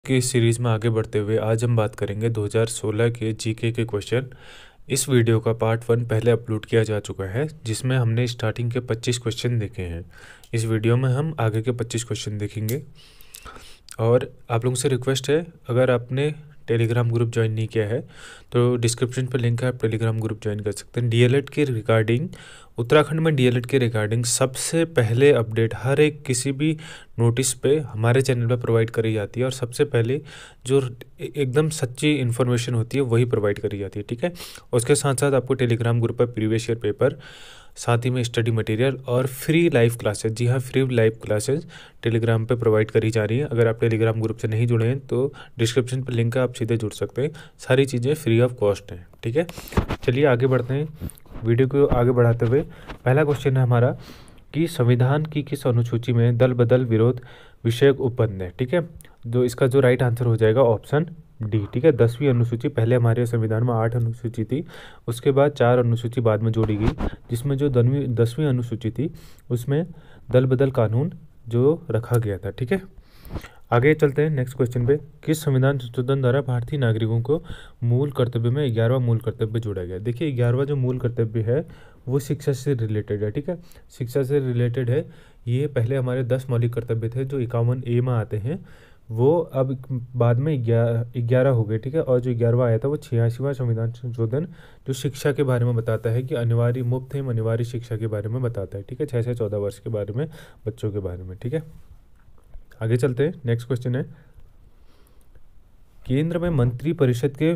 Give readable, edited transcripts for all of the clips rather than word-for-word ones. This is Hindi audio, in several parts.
की सीरीज़ में आगे बढ़ते हुए आज हम बात करेंगे 2016 के जीके के क्वेश्चन। इस वीडियो का पार्ट 1 पहले अपलोड किया जा चुका है, जिसमें हमने स्टार्टिंग के 25 क्वेश्चन देखे हैं। इस वीडियो में हम आगे के 25 क्वेश्चन देखेंगे। और आप लोगों से रिक्वेस्ट है, अगर आपने टेलीग्राम ग्रुप ज्वाइन नहीं किया है तो डिस्क्रिप्शन पर लिंक है, आप टेलीग्राम ग्रुप ज्वाइन कर सकते हैं। डीएलएड के रिगार्डिंग, उत्तराखंड में डीएलएड के रिगार्डिंग सबसे पहले अपडेट हर एक किसी भी नोटिस पे हमारे चैनल पर प्रोवाइड करी जाती है, और सबसे पहले जो एकदम सच्ची इन्फॉर्मेशन होती है वही प्रोवाइड करी जाती है, ठीक है। उसके साथ साथ आपको टेलीग्राम ग्रुप पर प्रीवियस ईयर पेपर, साथ ही में स्टडी मटेरियल और फ्री लाइव क्लासेज, जी हाँ फ्री लाइव क्लासेज टेलीग्राम पे प्रोवाइड करी जा रही हैं। अगर आप टेलीग्राम ग्रुप से नहीं जुड़े हैं तो डिस्क्रिप्शन पर लिंक है, आप सीधे जुड़ सकते हैं। सारी चीज़ें फ्री ऑफ कॉस्ट हैं, ठीक है। चलिए आगे बढ़ते हैं। वीडियो को आगे बढ़ाते हुए पहला क्वेश्चन है हमारा कि संविधान की किस अनुसूची में दल बदल विरोध विषयक उपबंध है, ठीक है। जो इसका जो राइट आंसर हो जाएगा ऑप्शन डी, ठीक है। 10वीं अनुसूची, पहले हमारे संविधान में 8 अनुसूची थी, उसके बाद 4 अनुसूची बाद में जोड़ी गई, जिसमें जो 10वीं अनुसूची थी उसमें दल बदल कानून जो रखा गया था, ठीक है। आगे चलते हैं नेक्स्ट क्वेश्चन पे। किस संविधान संशोधन द्वारा भारतीय नागरिकों को मूल कर्तव्य में 11वां मूल कर्तव्य जोड़ा गया? देखिए 11वां जो मूल कर्तव्य है वो शिक्षा से रिलेटेड है, ठीक है। शिक्षा से रिलेटेड है। ये पहले हमारे 10 मौलिक कर्तव्य थे जो 51A में आते हैं, वो अब बाद में 11 हो गए, ठीक है। और जो 11वां आया था वो 86वां संविधान संशोधन जो शिक्षा के बारे में बताता है कि अनिवार्य मुफ्त एवं अनिवार्य शिक्षा के बारे में बताता है, ठीक है। 6 से 14 वर्ष के बारे में, बच्चों के बारे में, ठीक है। आगे चलते हैं। नेक्स्ट क्वेश्चन है, केंद्र में मंत्री परिषद के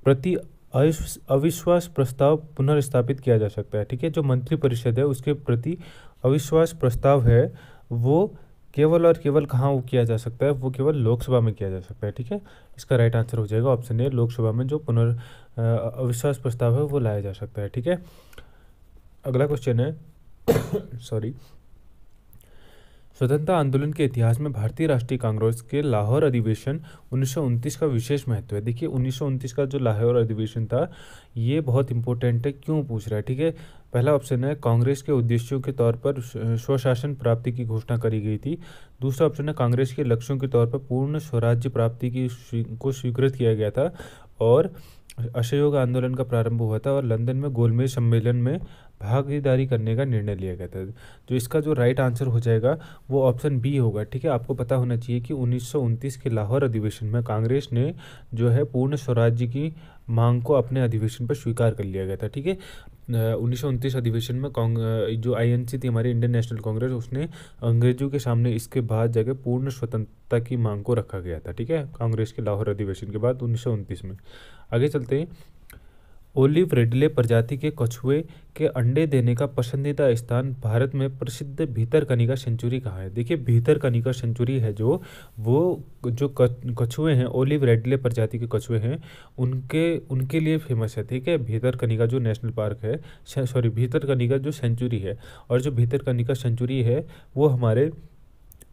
प्रति अविश्वास प्रस्ताव पुनर्स्थापित किया जा सकता है, ठीक है। जो मंत्री परिषद है उसके प्रति अविश्वास प्रस्ताव है वो केवल और केवल कहाँ वो किया जा सकता है? वो केवल लोकसभा में किया जा सकता है, ठीक है। इसका राइट आंसर हो जाएगा ऑप्शन ए, लोकसभा में जो अविश्वास प्रस्ताव है वो लाया जा सकता है, ठीक है। अगला क्वेश्चन है सॉरी, स्वतंत्रता आंदोलन के इतिहास में भारतीय राष्ट्रीय कांग्रेस के लाहौर अधिवेशन 1929 का विशेष महत्व है। देखिए 1929 का जो लाहौर अधिवेशन था ये बहुत इंपॉर्टेंट है, क्यों पूछ रहा है, ठीक है। पहला ऑप्शन है, कांग्रेस के उद्देश्यों के तौर पर स्वशासन प्राप्ति की घोषणा करी गई थी। दूसरा ऑप्शन है, कांग्रेस के लक्ष्यों के तौर पर पूर्ण स्वराज्य प्राप्ति को स्वीकृत किया गया था, और असहयोग आंदोलन का प्रारंभ हुआ था, और लंदन में गोलमेज सम्मेलन में भागीदारी करने का निर्णय लिया गया था। जो इसका जो राइट आंसर हो जाएगा वो ऑप्शन बी होगा, ठीक है। आपको पता होना चाहिए कि 1929 के लाहौर अधिवेशन में कांग्रेस ने जो है पूर्ण स्वराज्य की मांग को अपने अधिवेशन पर स्वीकार कर लिया गया था, ठीक है। 1929 अधिवेशन में जो आईएनसी थी हमारी इंडियन नेशनल कांग्रेस, उसने अंग्रेजों के सामने इसके बाद जगह पूर्ण स्वतंत्रता की मांग को रखा गया था, ठीक है, कांग्रेस के लाहौर अधिवेशन के बाद 1929 में। आगे चलते हैं। ओलिव रिडले प्रजाति के कछुए के अंडे देने का पसंदीदा स्थान भारत में प्रसिद्ध भीतरकनिका सेंचुरी कहाँ है? देखिए भीतरकनिका सेंचुरी है जो जो कछुए हैं, ओलिव रिडले प्रजाति के कछुए हैं, उनके लिए फेमस है, ठीक है। भीतरकनिका जो नेशनल पार्क है, सॉरी भीतरकनिका जो सेंचुरी है, और जो भीतरकनिका सेंचुरी है वो हमारे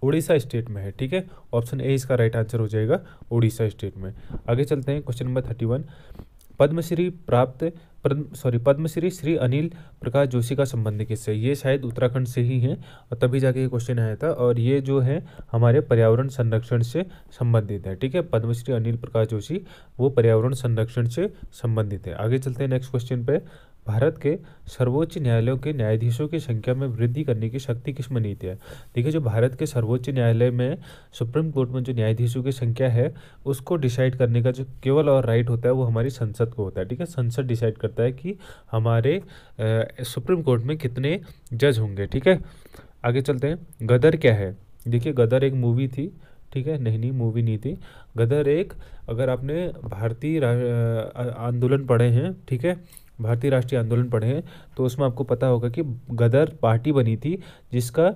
उड़ीसा स्टेट में है, ठीक है। ऑप्शन ए इसका राइट आंसर हो जाएगा, उड़ीसा स्टेट में। आगे चलते हैं। क्वेश्चन नंबर 31, पद्मश्री श्री अनिल प्रकाश जोशी का संबंध किससे? ये शायद उत्तराखंड से ही है, और तभी जाके ये क्वेश्चन आया था, और ये जो है हमारे पर्यावरण संरक्षण से संबंधित है, ठीक है। पद्मश्री अनिल प्रकाश जोशी वो पर्यावरण संरक्षण से संबंधित है। आगे चलते हैं नेक्स्ट क्वेश्चन पे। भारत के सर्वोच्च न्यायालयों के न्यायाधीशों की संख्या में वृद्धि करने की शक्ति किस में नीति है? देखिए जो भारत के सर्वोच्च न्यायालय में, सुप्रीम कोर्ट में जो न्यायाधीशों की संख्या है उसको डिसाइड करने का जो केवल और राइट होता है वो हमारी संसद को होता है, ठीक है। संसद डिसाइड करता है कि हमारे सुप्रीम कोर्ट में कितने जज होंगे, ठीक है। आगे चलते हैं। गदर क्या है? देखिए गदर एक मूवी थी, ठीक है, नहीं मूवी नहीं थी। गदर एक, अगर आपने भारतीय आंदोलन पढ़े हैं, ठीक है, भारतीय राष्ट्रीय आंदोलन पढ़े हैं तो उसमें आपको पता होगा कि गदर पार्टी बनी थी जिसका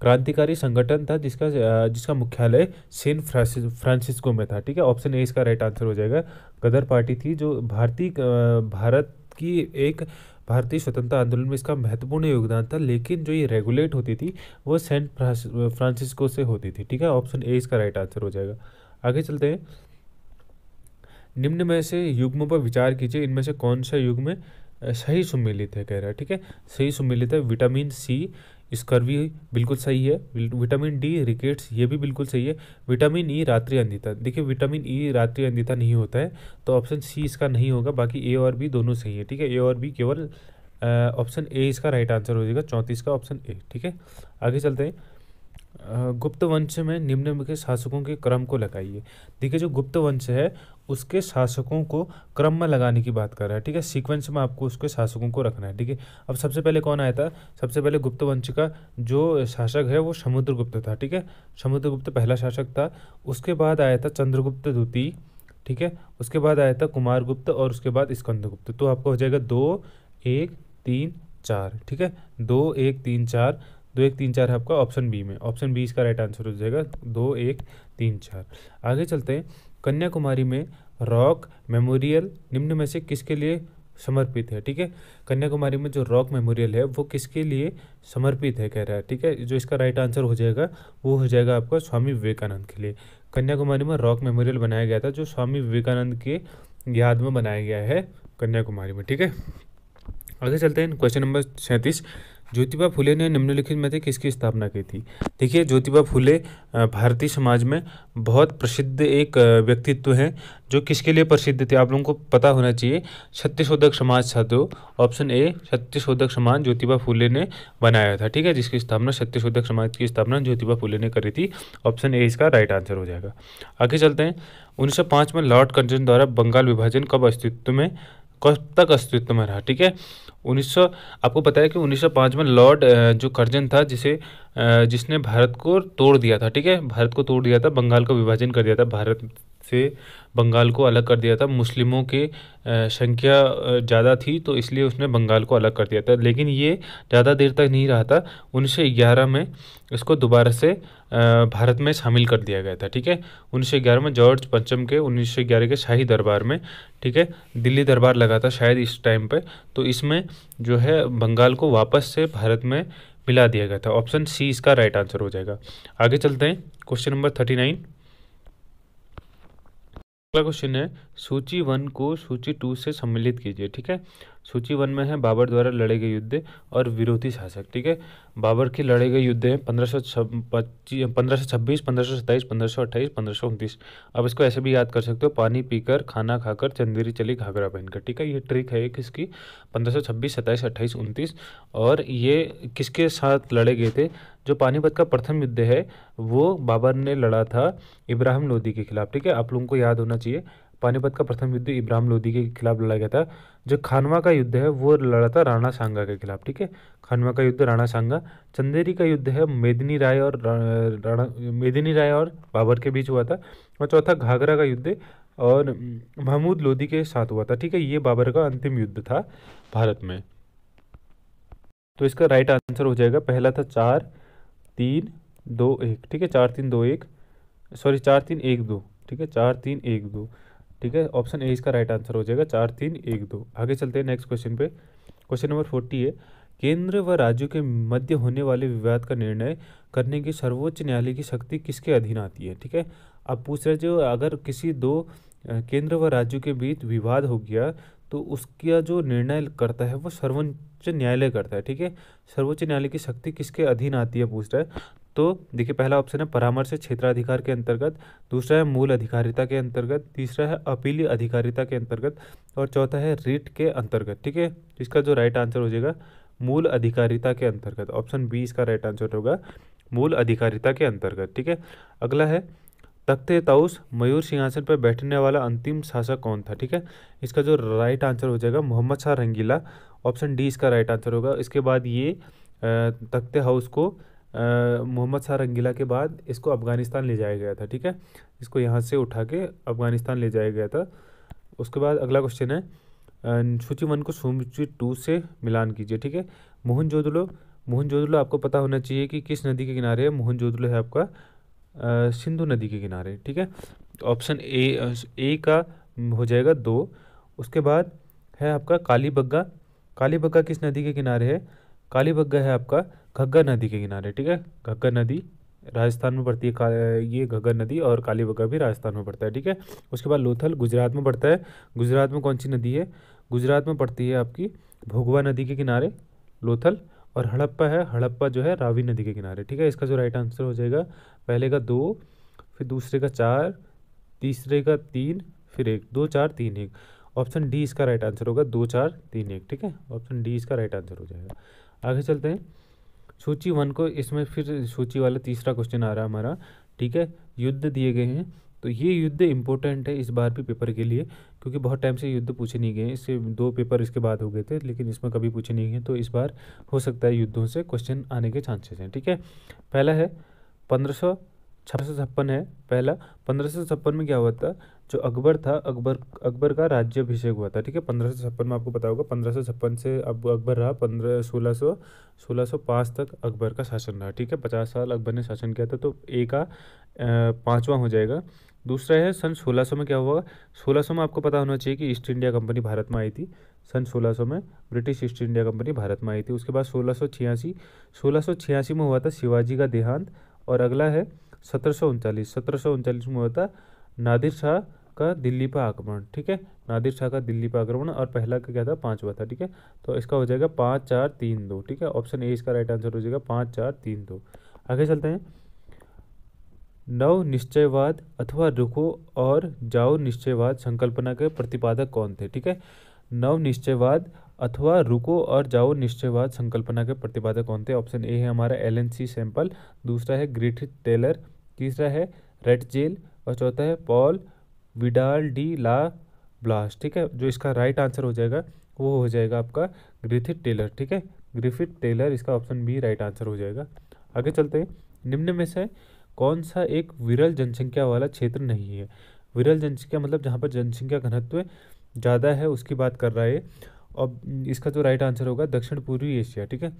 क्रांतिकारी संगठन था, जिसका मुख्यालय सैन फ्रांसिस्को में था, ठीक है। ऑप्शन ए इसका राइट आंसर हो जाएगा। गदर पार्टी थी जो भारत की एक भारतीय स्वतंत्रता आंदोलन में इसका महत्वपूर्ण योगदान था, लेकिन जो ये रेगुलेट होती थी वो सैन फ्रांसिस्को से होती थी, ठीक है। ऑप्शन ए इसका राइट आंसर हो जाएगा। आगे चलते हैं। निम्न में से युग्मों पर विचार कीजिए, इनमें से कौन सा युग्म सही सुमेलित है, कह रहा है, ठीक है। सही सुमेलित है विटामिन सी, स्कर्वी बिल्कुल सही है। विटामिन डी रिकेट्स, ये भी बिल्कुल सही है। विटामिन ई रात्रि अंधिता, देखिए विटामिन ई रात्रि अंधिता नहीं होता है, तो ऑप्शन सी इसका नहीं होगा। बाकी ए और बी दोनों सही है, ठीक है। ए और बी केवल ऑप्शन ए इसका राइट आंसर हो जाएगा, 34 का ऑप्शन ए, ठीक है। आगे चलते हैं। गुप्त वंश में निम्न के शासकों के क्रम को लगाइए। देखिए जो गुप्त वंश है उसके शासकों को क्रम में लगाने की बात कर रहा है, ठीक है। सीक्वेंस में आपको उसके शासकों को रखना है, ठीक है। अब सबसे पहले कौन आया था? सबसे पहले गुप्त वंश का जो शासक है वो समुद्रगुप्त था, ठीक है। समुद्रगुप्त पहला शासक था। उसके बाद आया था चंद्रगुप्त द्वितीय, ठीक है। उसके बाद आया था कुमारगुप्त और उसके बाद स्कंदगुप्त। तो आपका हो जाएगा 2 1 3 4, ठीक है। 2 1 3 4, 2 1 3 4 है आपका ऑप्शन बी में। ऑप्शन बी इसका राइट आंसर हो जाएगा, 2 1 3 4। आगे चलते हैं। कन्याकुमारी में रॉक मेमोरियल निम्न में से किसके लिए समर्पित है, ठीक है। कन्याकुमारी में जो रॉक मेमोरियल है वो किसके लिए समर्पित है कह रहा है, ठीक है। जो इसका राइट आंसर हो जाएगा वो हो जाएगा आपका स्वामी विवेकानंद के लिए। कन्याकुमारी में रॉक मेमोरियल बनाया गया था जो स्वामी विवेकानंद के याद में बनाया गया है कन्याकुमारी में, ठीक है। आगे चलते हैं। Question number 37। ज्योतिबा फुले ने निम्नलिखित में से किसकी स्थापना की थी? देखिए ज्योतिबा फुले भारतीय समाज में बहुत प्रसिद्ध एक व्यक्तित्व हैं जो किसके लिए प्रसिद्ध थे आप लोगों को पता होना चाहिए। सत्यशोधक समाज था, तो ऑप्शन ए सत्यशोधक समाज ज्योतिबा फुले ने बनाया था, ठीक है। जिसकी स्थापना सत्यशोधक समाज की स्थापना ज्योतिबा फुले ने करी थी। ऑप्शन ए इसका राइट आंसर हो जाएगा। आगे चलते हैं। 1905 में लॉर्ड कर्जन द्वारा बंगाल विभाजन कब तक अस्तित्व में रहा, ठीक है। 1900 आपको पता है कि 1905 में लॉर्ड जो कर्जन था जिसने भारत को तोड़ दिया था, ठीक है। भारत को तोड़ दिया था, बंगाल का विभाजन कर दिया था, भारत से बंगाल को अलग कर दिया था। मुस्लिमों की संख्या ज़्यादा थी तो इसलिए उसने बंगाल को अलग कर दिया था, लेकिन ये ज़्यादा देर तक नहीं रहा था। 1911 में इसको दोबारा से भारत में शामिल कर दिया गया था, ठीक है। 1911 में जॉर्ज पंचम के 1911 के शाही दरबार में, ठीक है, दिल्ली दरबार लगा था शायद इस टाइम पे, तो इसमें जो है बंगाल को वापस से भारत में मिला दिया गया था। ऑप्शन सी इसका राइट आंसर हो जाएगा। आगे चलते हैं। Question number 39। अगला क्वेश्चन है सूची 1 को सूची 2 से सम्मिलित कीजिए, ठीक है। सूची 1 में है बाबर द्वारा लड़े गए युद्ध और विरोधी शासक, ठीक है। बाबर के लड़े गए युद्ध हैं 1526, 1527, 1528, 1529। अब इसको ऐसे भी याद कर सकते हो, पानी पीकर, खाना खाकर, चंदेरी चली घाघरा पहनकर, ठीक है। ये ट्रिक है एक इसकी। 1526, 27, 28, 29। और ये किसके साथ लड़े गए थे? जो पानीपत का प्रथम युद्ध है वो बाबर ने लड़ा था इब्राहिम लोदी के खिलाफ, ठीक है। आप लोगों को याद होना चाहिए, पानीपत का प्रथम युद्ध इब्राहिम लोदी के खिलाफ लड़ा गया था। जो खानवा का युद्ध है वो लड़ा था राणा सांगा के खिलाफ, ठीक है। खानवा का युद्ध राणा सांगा। चंदेरी का युद्ध है मेदिनी राय और बाबर के बीच हुआ था। और चौथा घाघरा का युद्ध और महमूद लोदी के साथ हुआ था, ठीक है। ये बाबर का अंतिम युद्ध था भारत में। तो इसका राइट आंसर हो जाएगा, पहला था 4 3 2 1, ठीक है। 4 3 2 1, सॉरी 4 3 1 2, ठीक है। 4 3 1 2, ठीक है। ऑप्शन ए इसका राइट आंसर हो जाएगा, 4 3 1 2। आगे चलते हैं नेक्स्ट क्वेश्चन पे। क्वेश्चन नंबर 40 है केंद्र व राज्यों के मध्य होने वाले विवाद का निर्णय करने की सर्वोच्च न्यायालय की शक्ति किसके अधीन आती है, ठीक है। अब पूछ रहे जो अगर किसी दो केंद्र व राज्यों के बीच विवाद हो गया तो उसका जो निर्णय करता है वो सर्वोच्च न्यायालय करता है, ठीक है। सर्वोच्च न्यायालय की शक्ति किसके अधीन आती है पूछ रहा है। तो देखिए पहला ऑप्शन है परामर्श क्षेत्राधिकार के अंतर्गत, दूसरा है मूल अधिकारिता के अंतर्गत, तीसरा है अपीलीय अधिकारिता के अंतर्गत और चौथा है रीट के अंतर्गत, ठीक है। इसका जो राइट आंसर हो जाएगा मूल अधिकारिता के अंतर्गत। ऑप्शन बी इसका राइट आंसर होगा, मूल अधिकारिता के अंतर्गत, ठीक है। अगला है तख्ते ताउस मयूर सिंहासन पर बैठने वाला अंतिम शासक कौन था, ठीक है। इसका जो राइट आंसर हो जाएगा मोहम्मद शाह रंगीला। ऑप्शन डी इसका राइट आंसर होगा। इसके बाद ये तख्ते हाउस को मोहम्मद शाह रंगीला के बाद इसको अफ़गानिस्तान ले जाया गया था, ठीक है। इसको यहाँ से उठा के अफ़गानिस्तान ले जाया गया था। उसके बाद अगला क्वेश्चन है सूची 1 को सूची 2 से मिलान कीजिए, ठीक है। मोहनजोदड़ो आपको पता होना चाहिए कि किस नदी के किनारे है। मोहनजोदड़ो है आपका सिंधु नदी के किनारे, ठीक है। ऑप्शन ए का हो जाएगा 2। उसके बाद है आपका कालीबग्गा। कालीबग्गा किस नदी के किनारे है? कालीबग्गा है आपका घग्गर नदी के किनारे, ठीक है। घग्गर नदी राजस्थान में पड़ती है, ये घग्गर नदी, और कालीबग्गा भी राजस्थान में पड़ता है, ठीक है। उसके बाद लोथल गुजरात में पड़ता है। गुजरात में कौन सी नदी है? गुजरात में पड़ती है आपकी भोगवा नदी के किनारे लोथल, और हड़प्पा है, हड़प्पा जो है रावी नदी के किनारे, ठीक है। इसका जो राइट आंसर हो जाएगा, पहले का 2, फिर दूसरे का 4, तीसरे का 3, फिर 1, 2 4 3 1। ऑप्शन डी इसका राइट आंसर होगा, 2 4 3 1, ठीक है। ऑप्शन डी इसका राइट आंसर हो जाएगा। आगे चलते हैं सूची 1 को, इसमें फिर सूची वाला तीसरा क्वेश्चन आ रहा है हमारा, ठीक है। युद्ध दिए गए हैं, तो ये युद्ध इंपॉर्टेंट है इस बार भी पेपर के लिए, क्योंकि बहुत टाइम से युद्ध पूछे नहीं गए हैं। इससे 2 पेपर इसके बाद हो गए थे, लेकिन इसमें कभी पूछे नहीं गए, तो इस बार हो सकता है युद्धों से क्वेश्चन आने के चांसेस हैं, ठीक है। पहला है 1556 है पहला। 1556 में क्या हुआ था, जो अकबर था, अकबर का राज्याभिषेक हुआ था, ठीक है। 1556 में आपको पता होगा, 1556 से अब अकबर रहा 1605 तक अकबर का शासन रहा, ठीक है। 50 साल अकबर ने शासन किया था, तो ए का 5वां हो जाएगा। दूसरा है सन 1600 में क्या हुआ, 1600 में आपको पता होना चाहिए कि ईस्ट इंडिया कंपनी भारत में आई थी। सन 1600 में British east India company Bharat में आई थी। उसके बाद 1686 में हुआ था शिवाजी का देहांत। और अगला है 1739 में हुआ था नादिर शाह का दिल्ली पर आक्रमण, ठीक है। नादिर शाह का दिल्ली पर आक्रमण, और पहला का क्या था, 5वां था, ठीक है। तो इसका हो जाएगा 5 4 3 2, ठीक है। ऑप्शन ए इसका राइट आंसर हो जाएगा, 5 4 3 2। आगे चलते हैं, नव निश्चयवाद अथवा रुको और जाओ निश्चयवाद संकल्पना के प्रतिपादक कौन थे, ठीक है। नव निश्चयवाद अथवा रुको और जाओ निश्चयवाद संकल्पना के प्रतिपादक कौन थे। ऑप्शन ए है हमारा एलन सी सैंपल, दूसरा है ग्रिफिथ टेलर, तीसरा है रेटजेल, और चौथा है पॉल विडाल डी ला ब्लास, ठीक है। जो इसका राइट आंसर हो जाएगा वो हो जाएगा आपका ग्रिफिथ टेलर, ठीक है। ग्रिफिथ टेलर, इसका ऑप्शन बी राइट आंसर हो जाएगा। आगे चलते हैं, निम्न में से कौन सा एक विरल जनसंख्या वाला क्षेत्र नहीं है। विरल जनसंख्या मतलब जहाँ पर जनसंख्या घनत्व ज़्यादा है उसकी बात कर रहा है। और इसका जो राइट आंसर होगा दक्षिण पूर्वी एशिया, ठीक है।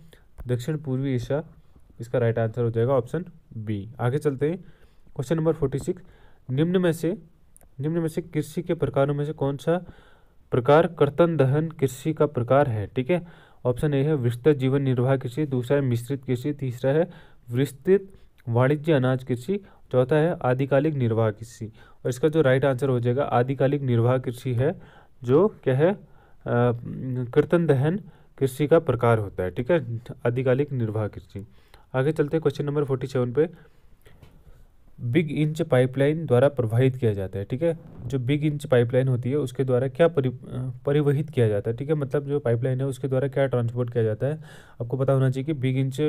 दक्षिण पूर्वी एशिया इसका राइट आंसर हो जाएगा, ऑप्शन बी। आगे चलते हैं, क्वेश्चन नंबर 46, निम्न में से कृषि के प्रकारों में से कौन सा प्रकार कर्तन दहन कृषि का प्रकार है, ठीक है। ऑप्शन ए है विस्तृत जीवन निर्वाह कृषि, दूसरा है मिश्रित कृषि, तीसरा है विस्तृत वाणिज्य अनाज कृषि, चौथा है आदिकालिक निर्वाह कृषि। और इसका जो राइट आंसर हो जाएगा आदिकालिक निर्वाह कृषि है, जो क्या है कर्तन दहन कृषि का प्रकार होता है, ठीक है, आदिकालिक निर्वाह कृषि। आगे चलते हैं क्वेश्चन नंबर 47 पे, बिग इंच पाइपलाइन द्वारा प्रवाहित किया जाता है, ठीक है। जो बिग इंच पाइपलाइन होती है उसके द्वारा क्या परिवहित किया जाता है, ठीक है। मतलब जो पाइपलाइन है उसके द्वारा क्या ट्रांसपोर्ट किया जाता है। आपको पता होना चाहिए कि बिग इंच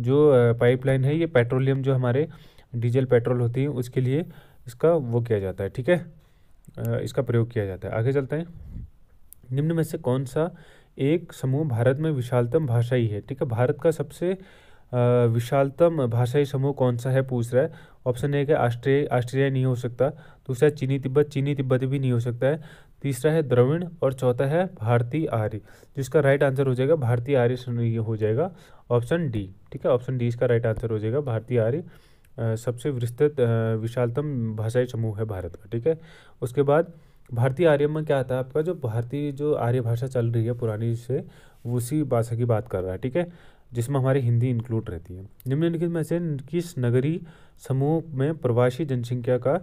जो पाइपलाइन है ये पेट्रोलियम, जो हमारे डीजल पेट्रोल होती है उसके लिए इसका वो किया जाता है, ठीक है, इसका प्रयोग किया जाता है। आगे चलते हैं, निम्न में से कौन सा एक समूह भारत में विशालतम भाषाई है, ठीक है। भारत का सबसे विशालतम भाषाई समूह कौन सा है पूछ रहा है। ऑप्शन ए है ऑस्ट्रिया नहीं हो सकता, दूसरा चीनी तिब्बती भी नहीं हो सकता है, तीसरा है द्रविड़, और चौथा है भारतीय आर्य। जिसका राइट आंसर हो जाएगा भारतीय आर्य हो जाएगा, ऑप्शन डी, ठीक है। ऑप्शन डी इसका राइट आंसर हो जाएगा, भारतीय आर्य सबसे विस्तृत विशालतम भाषाई समूह है भारत का, ठीक है। उसके बाद भारतीय आर्य में क्या आता है आपका, जो भारतीय जो आर्य भाषा चल रही है पुरानी से, उसी भाषा की बात कर रहा है, ठीक है, जिसमें हमारी हिंदी इंक्लूड रहती है। निम्नलिखित में से किस नगरीय समूह में प्रवासी जनसंख्या का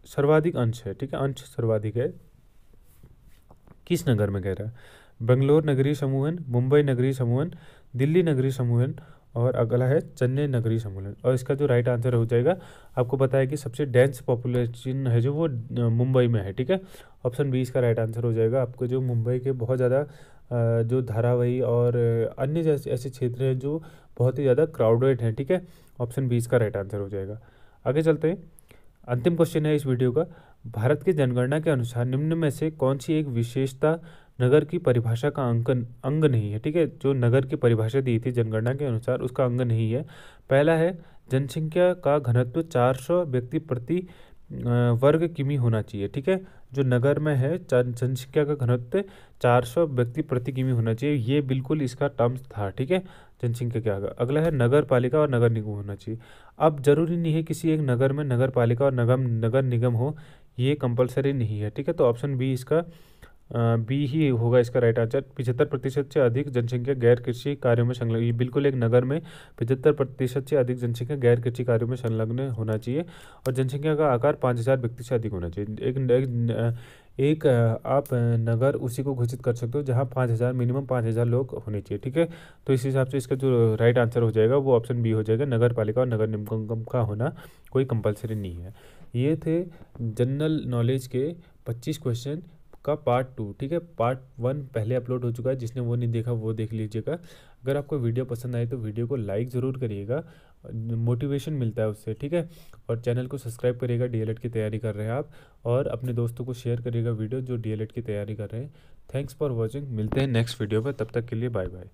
सर्वाधिक अंश है, ठीक है, अंश सर्वाधिक है, किस नगर में कह रहा है। बेंगलोर नगरीय समूहन, मुंबई नगरीय समूहन, दिल्ली नगरीय समूहन, और अगला है चेन्नई नगरीय समूहन। और इसका जो राइट आंसर हो जाएगा, आपको पता है कि सबसे डेंस पॉपुलेशन है जो वो मुंबई में है, ठीक है। ऑप्शन बी इसका राइट आंसर हो जाएगा। आपको जो मुंबई के बहुत ज़्यादा जो धारावाही और अन्य जैसे ऐसे क्षेत्र हैं जो बहुत ही ज़्यादा क्राउडेड हैं, ठीक है। ऑप्शन बी इसका राइट आंसर हो जाएगा। आगे चलते हैं, अंतिम क्वेश्चन है इस वीडियो का, भारत की जनगणना के अनुसार निम्न में से कौन सी एक विशेषता नगर की परिभाषा का अंग नहीं है, ठीक है। जो नगर की परिभाषा दी थी जनगणना के अनुसार उसका अंग नहीं है। पहला है जनसंख्या का घनत्व 400 व्यक्ति प्रति वर्ग किमी होना चाहिए, ठीक है। जो नगर में है जनसंख्या का घनत्व 400 व्यक्ति प्रति किमी होना चाहिए, ये बिल्कुल इसका टर्म्स था, ठीक है, जनसंख्या क्या होगा। अगला है नगर पालिका और नगर निगम होना चाहिए। अब जरूरी नहीं है किसी एक नगर में नगर पालिका और नगर निगम हो, ये कंपलसरी नहीं है, ठीक है। तो ऑप्शन बी इसका बी ही होगा इसका राइट आंसर। 75% से अधिक जनसंख्या गैर कृषि कार्यों में संलग्न, ये बिल्कुल एक नगर में 75% से अधिक जनसंख्या गैर कृषि कार्यों में संलग्न होना चाहिए, और जनसंख्या का आकार 5000 व्यक्ति से अधिक होना चाहिए। एक आप नगर उसी को घोषित कर सकते हो जहाँ 5,000 मिनिमम 5,000 लोग होने चाहिए। ठीक है, तो इस हिसाब से इसका जो राइट आंसर हो जाएगा वो ऑप्शन बी हो जाएगा, नगर पालिका और नगर निगम का होना कोई कंपलसरी नहीं है। ये थे जनरल नॉलेज के 25 क्वेश्चन का पार्ट 2। ठीक है, पार्ट 1 पहले अपलोड हो चुका है, जिसने वो नहीं देखा वो देख लीजिएगा। अगर आपको वीडियो पसंद आए तो वीडियो को लाइक ज़रूर करिएगा, मोटिवेशन मिलता है उससे। ठीक है, और चैनल को सब्सक्राइब करिएगा, डीएलएड की तैयारी कर रहे हैं आप, और अपने दोस्तों को शेयर करिएगा वीडियो जो डीएलएड की तैयारी कर रहे हैं। थैंक्स फॉर वॉचिंग, मिलते हैं नेक्स्ट वीडियो में, तब तक के लिए बाय बाय।